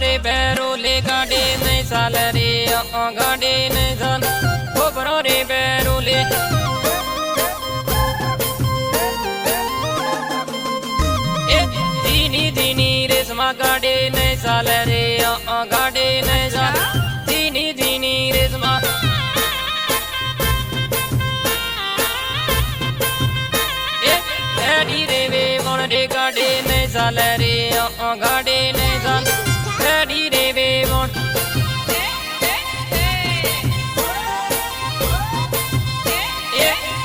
रे बैरो ले गाड़े नहीं साल रे गाड़े नहीं साल गोबरो रे बैरो ले दीनी दीनी रेशमा गाड़े नहीं साल रे गाड़े नहीं साल दीनी दीनी रेशमा रे वे मन रे गाड़े नहीं साल रे गाड़े नहीं साल रे वे मन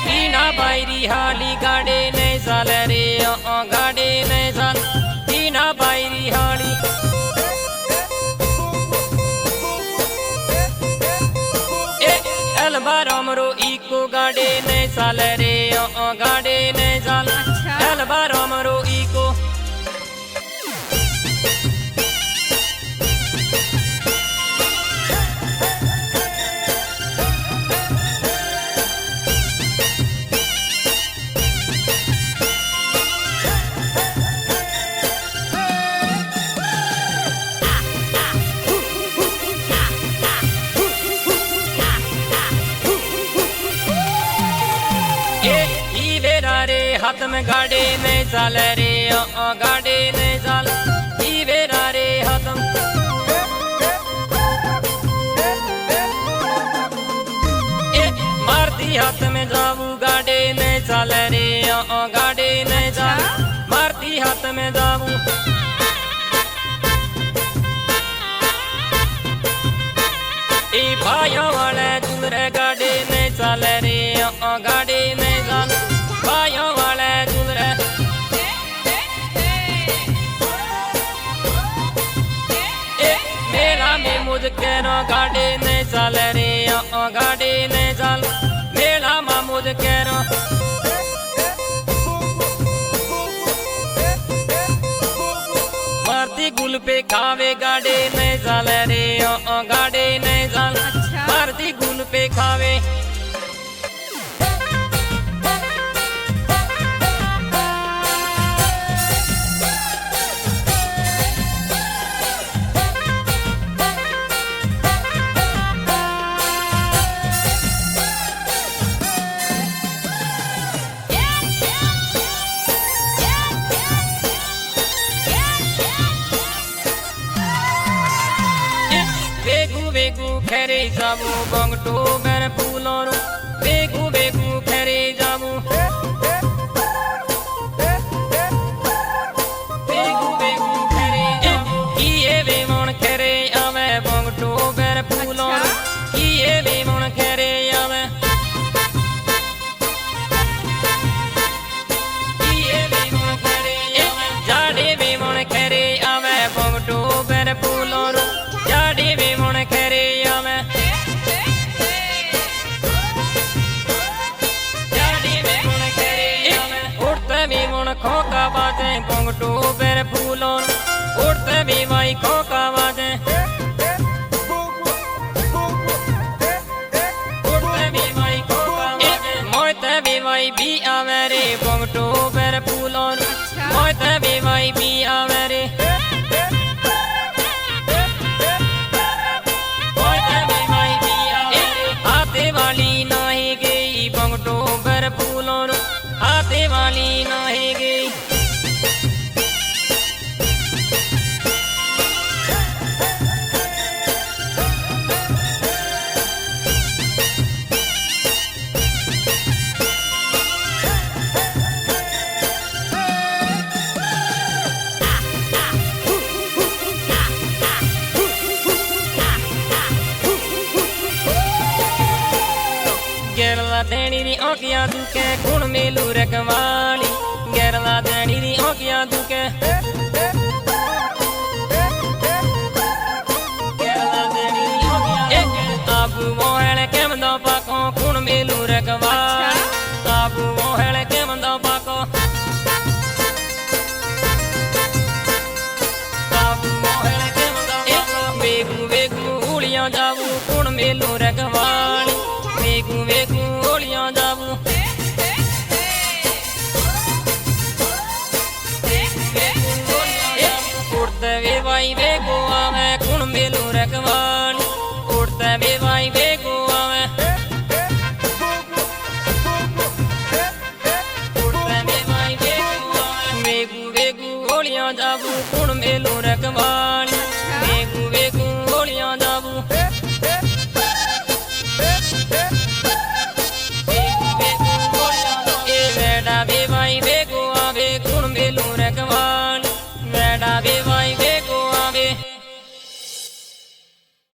टीना बायरी हाली गाड़े नहीं साल रे गाड़े नहीं साल टीना बायरी हाली अलबार अमरो इको गाड़े नहीं साल रे गाड़े नहीं साल अलबार अमरो इको हाथ में गाड़े नहीं साल रे गाड़े नहीं साल वेरा रे हाथ मारती हाथ में जाबू गाड़े नहीं साल रे गाड़े नहीं साल मारती हाथ में जाबू भाइयों वाले चुनरे गाड़े नहीं साल रे गाड़े नहीं साल भाइयों वाले चुनरे मेला में मुझ कह गाड़े नहीं साल रे गाड़े नहीं साल मेला में मुझ कह मारती गुल पे खावे गाड़े नहीं साल रे गाड़े नहीं साल मारती गुल पे खावे खेरे जाबू बंगटो बेर फूलों बेगू बेगू खेरे जाबू बेगू बेगू खेरे किए वे मन खेरे आवे बंगटो बेर फूलों किए वे मन खेरे आवे किए वे मन खेरे आवे जाड़े वे मन खेरे आवे बंगटो बेर फूलों जाड़े वे मन खेरे खोका बाजे बंगटो बेर फूलों उड़ते भी भाई खोका बाजे उड़ते भी भाई खोका बाजे मोते भी भाई भी आवे रे बंगटो बेर फूलों मोते भी भाई भी आवे रे मोते भी भाई भी आवे रे हाथे वाली नहीं गई बंगटो बेर फूलों हाथे वाली नहीं गई गेरला देनी दी औकियां दुके गुण मेलू रखवाली गेरला देनी दी औकियां दुके गेरला देनी दी औकियां आबू मोहल के मंदो पाको गुण मेलू रखवाली आबू मोहल के मंदो पाको आबू मोहल के मंदो पाको बेगू बेगू उड़ियां जाबू गुण मेलू रखवाली